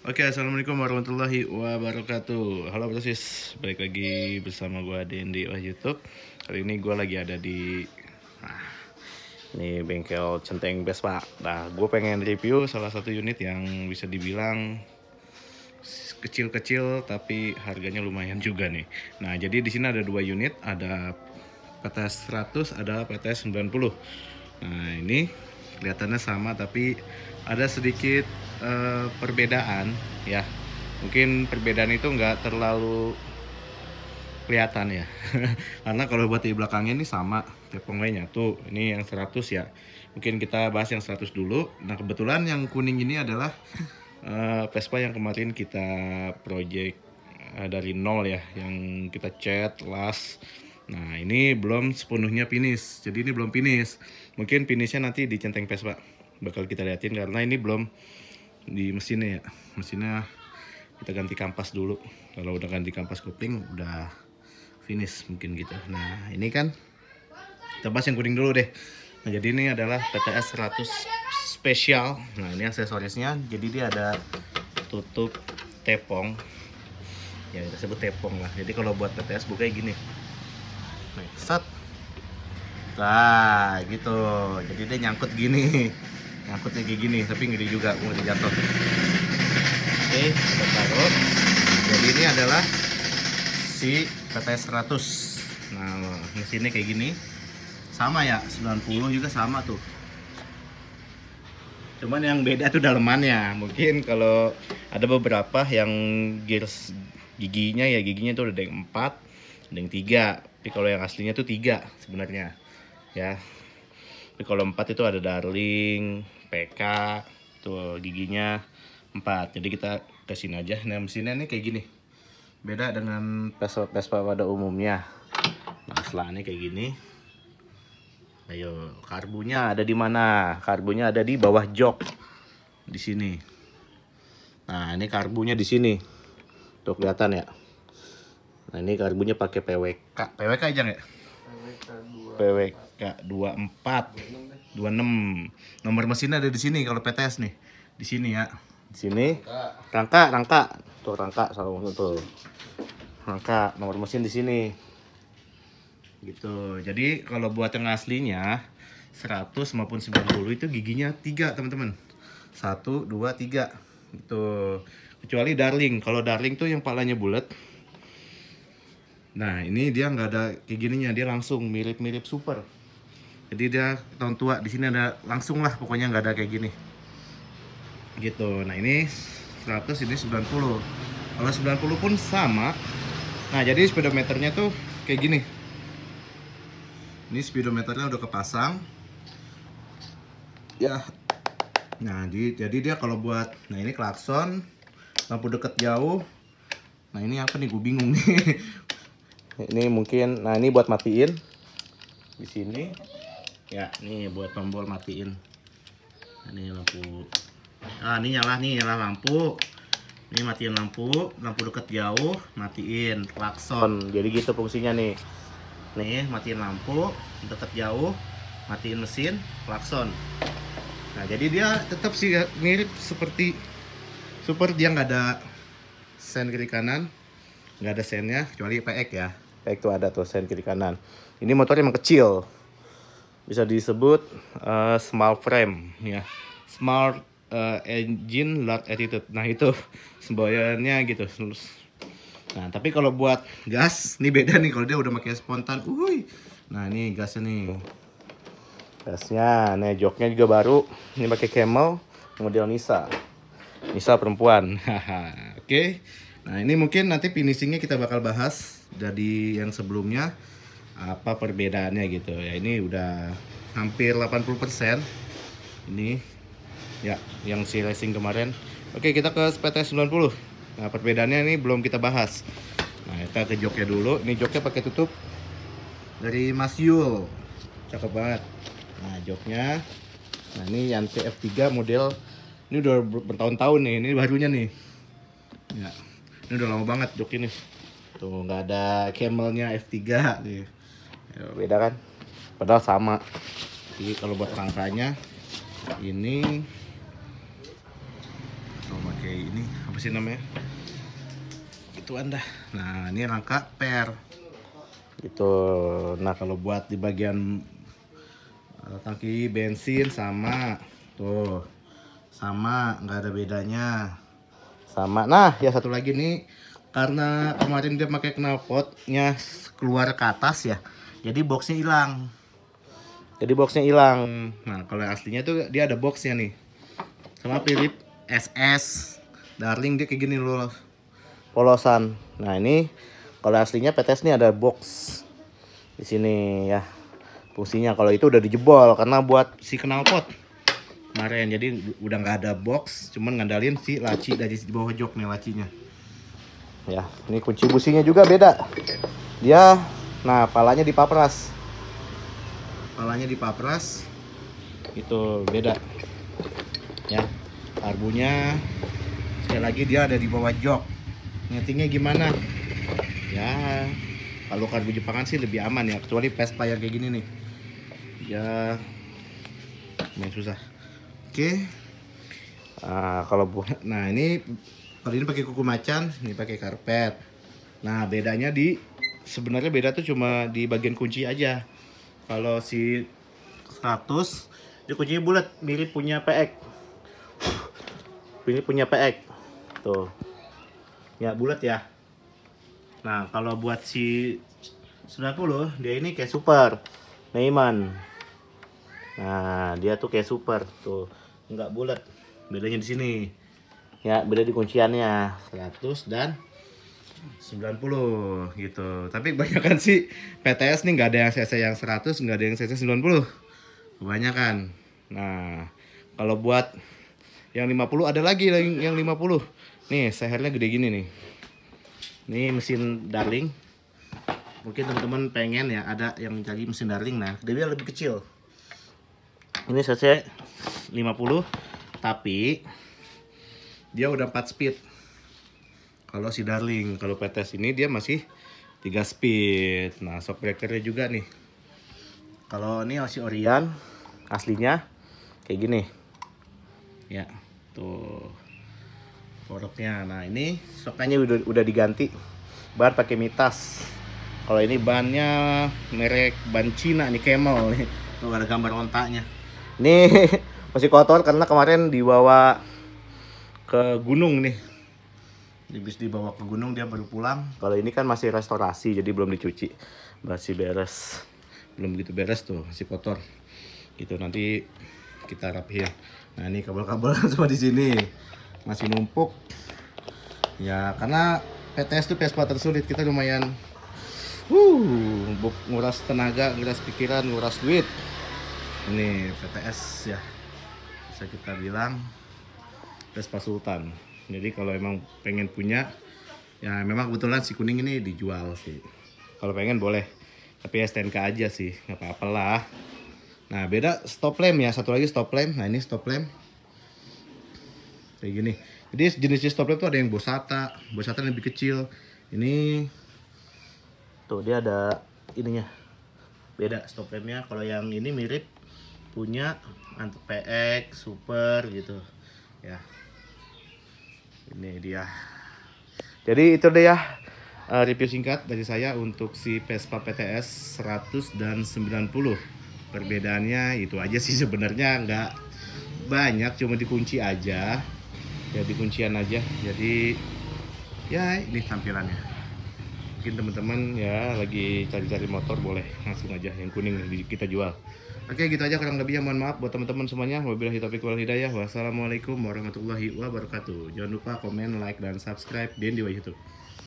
Oke, assalamualaikum warahmatullahi wabarakatuh. Halo Brosis, balik lagi bersama gue Dendi YouTube. Kali ini gue lagi ada di ini bengkel Centeng Vespa. Nah, gue pengen review salah satu unit yang bisa dibilang kecil-kecil tapi harganya lumayan juga nih. Nah, jadi di sini ada dua unit, ada PTS 100, ada PTS 90. Nah, ini kelihatannya sama tapi ada sedikit perbedaan ya. Mungkin perbedaan itu nggak terlalu kelihatan ya. Karena kalau buat di belakangnya ini sama tepungnya tuh. Ini yang 100 ya. Mungkin kita bahas yang 100 dulu. Nah, kebetulan yang kuning ini adalah Vespa yang kemarin kita project dari nol ya, yang kita cat, las. Nah, ini belum sepenuhnya finish. Jadi ini belum finish. Mungkin finishnya nanti di Centeng Vespa bakal kita liatin karena ini belum di mesinnya ya. Mesinnya kita ganti kampas dulu. Kalau udah ganti kampas kopling udah finish mungkin gitu. Nah, ini kan kita bahas yang kuning dulu deh. Nah, jadi ini adalah PTS 100 spesial. Nah, ini aksesorisnya. Jadi dia ada tutup tepung. Ya, kita sebut tepung lah. Jadi kalau buat PTS buka gini. Nih, set. Nah, gitu. Jadi dia nyangkut gini. Nyangkutnya kayak gini, tapi ngeri juga mau dijatuh. Oke, kita taruh. Jadi ini adalah si PTS 100. Nah, mesinnya kayak gini. Sama ya, 90 juga sama tuh. Cuman yang beda tuh dalemannya. Mungkin kalau ada beberapa yang gears giginya tuh ada yang 4, ada yang 3. Tapi kalau yang aslinya tuh 3 sebenarnya. Ya. Tapi kalau 4 itu ada Darling, PK, tuh giginya 4. Jadi kita kesini aja. Nah, mesinnya ini kayak gini. Beda dengan Vespa pada umumnya. Nah, setelahnya kayak gini. Ayo, karbunya ada di mana? Karbunya ada di bawah jok. Di sini. Nah, ini karbunya di sini. Tuh kelihatan ya. Nah, ini karbunya pakai PWK. PWK aja nggak? PWK 24 26. Nomor mesinnya ada di sini kalau PTS nih. Di sini ya. Di sini. Rangka. Tuh rangka salah tuh. Rangka nomor mesin di sini. Gitu. Jadi kalau buat yang aslinya 100 maupun 90 itu giginya 3, teman-teman. 1 2 3. Gitu. Kecuali Darling. Kalau Darling tuh yang palanya bulat. Nah, ini dia nggak ada kayak gininya, dia langsung mirip-mirip Super. Jadi dia tahun tua, di sini ada langsung lah, pokoknya nggak ada kayak gini. Gitu. Nah, ini 100, ini 90. Kalau 90 pun sama. Nah, jadi speedometernya tuh kayak gini. Ini speedometernya udah kepasang. Ya. Nah, jadi dia kalau buat, nah ini klakson, lampu deket jauh. Nah, ini apa nih? Gue bingung nih. Ini mungkin, nah ini buat matiin di sini ya, nih buat tombol matiin. Ini lampu, ini nyala lampu, ini matiin lampu deket jauh, matiin klakson. Jadi gitu fungsinya nih matiin lampu deket jauh, matiin mesin, klakson. Nah, jadi dia tetap sih mirip seperti Super. Dia nggak ada sen kiri kanan, nggak ada sennya kecuali PX ya. PX tuh ada tuh sen kiri kanan. Ini motornya emang kecil, bisa disebut small frame ya, smart engine large attitude. Nah, itu semboyannya gitu. Nah, tapi kalau buat gas ini beda nih. Kalau dia udah pakai spontan, nah ini gasnya nih, gasnya. Nah, joknya juga baru, ini pakai Camel model Nisa perempuan. Oke. Nah, ini mungkin nanti finishingnya kita bakal bahas dari yang sebelumnya apa perbedaannya gitu ya. Ini udah hampir 80% ini ya, yang si racing kemarin. Oke, kita ke PTS 90. Nah, perbedaannya ini belum kita bahas. Nah, kita ke joknya dulu. Ini joknya pakai tutup dari Mas Yul, cakep banget. Nah, joknya, nah ini Yanti F3 model, ini udah bertahun-tahun nih. Ini barunya nih ya. Ini udah lama banget jok ini. Tuh nggak ada camelnya F3 nih. Beda kan? Padahal sama. Jadi kalau buat rangkanya ini pakai ini apa sih namanya, itu anda. Nah ini rangka per gitu. Nah kalau buat di bagian tangki bensin sama tuh, sama, nggak ada bedanya, sama. Nah ya satu lagi nih, karena kemarin dia pakai knalpotnya keluar ke atas ya, jadi boxnya hilang. Nah kalau aslinya tuh dia ada boxnya nih, sama Philips SS Darling dia kayak gini loh, polosan. Nah ini kalau aslinya PTS nih ada box di sini ya. Fungsinya kalau itu udah dijebol karena buat si knalpot kemarin, jadi udah nggak ada box, cuman ngandalin si laci dari bawah jok nih lacinya. Ya, ini kunci businya juga beda. Dia, nah palanya dipapras. Itu beda. Ya, karbunya sekali lagi dia ada di bawah jok. Nyetingnya gimana? Ya, kalau karbu Jepangan sih lebih aman ya, kecuali Vespa yang kayak gini nih. Ya, main susah. Oke. Nah ini kalau ini pakai kuku macan, ini pakai karpet. Nah bedanya sebenarnya beda tuh cuma di bagian kunci aja. Kalau si 100 dia kuncinya bulat, mirip punya PX. Ini punya PX tuh ya, bulat ya. Nah kalau buat si 90 dia ini kayak super Neiman. Nah dia tuh kayak super tuh, nggak bulat. Bedanya di sini ya, beda di kunciannya 100 dan 90 gitu. Tapi kebanyakan sih PTS nih nggak ada yang cc yang 100, nggak ada yang cc 90 kebanyakan. Nah kalau buat yang 50 ada lagi yang 50 nih, sehernya gede gini nih. Ini mesin Darling. Mungkin teman-teman pengen ya ada yang mencari mesin Darling. Nah dia lebih kecil. Ini cc 50 tapi dia udah 4 speed. Kalau si Darling, kalau PTS ini dia masih 3 speed. Nah shock breakernya juga nih. Kalau ini si Orion aslinya kayak gini ya tuh poroknya. Nah ini shocknya udah diganti, ban pakai Mitas. Kalau ini bannya merek ban Cina nih, Camel nih, tuh ada gambar ontaknya. Ini masih kotor karena kemarin dibawa ke gunung nih, habis dibawa ke gunung dia baru pulang. Kalau ini kan masih restorasi jadi belum dicuci, masih beres, belum begitu beres tuh, masih kotor gitu, nanti kita rapihin. Nah ini kabel-kabel semua di sini masih numpuk ya, karena PTS tuh Vespa tersulit. Kita lumayan nguras tenaga, nguras pikiran, nguras duit. Ini PTS ya, bisa kita bilang Vespa Sultan. Jadi kalau emang pengen punya ya, memang kebetulan si kuning ini dijual sih. Kalau pengen boleh, tapi STNK aja sih, nggak apa-apa lah. Nah beda stop lamp ya, satu lagi stop lamp. Nah ini stop lamp kayak gini. Jadi jenis stop lamp tuh ada yang Bosata lebih kecil. Ini tuh dia ada ininya, beda stop lampnya. Kalau yang ini mirip punya Antep PX Super gitu ya. Ini dia. Jadi itu deh ya review singkat dari saya untuk si Vespa PTS 100 dan 90. Perbedaannya itu aja sih sebenarnya, nggak banyak, cuma dikunci aja ya, di kuncian aja. Jadi ya ini tampilannya. Mungkin teman-teman ya lagi cari-cari motor, boleh langsung aja yang kuning kita jual. Oke gitu aja kurang lebihnya, mohon maaf buat teman-teman semuanya. Wabillahi taufiq wal hidayah. Wassalamualaikum warahmatullahi wabarakatuh. Jangan lupa komen, like, dan subscribe di YouTube.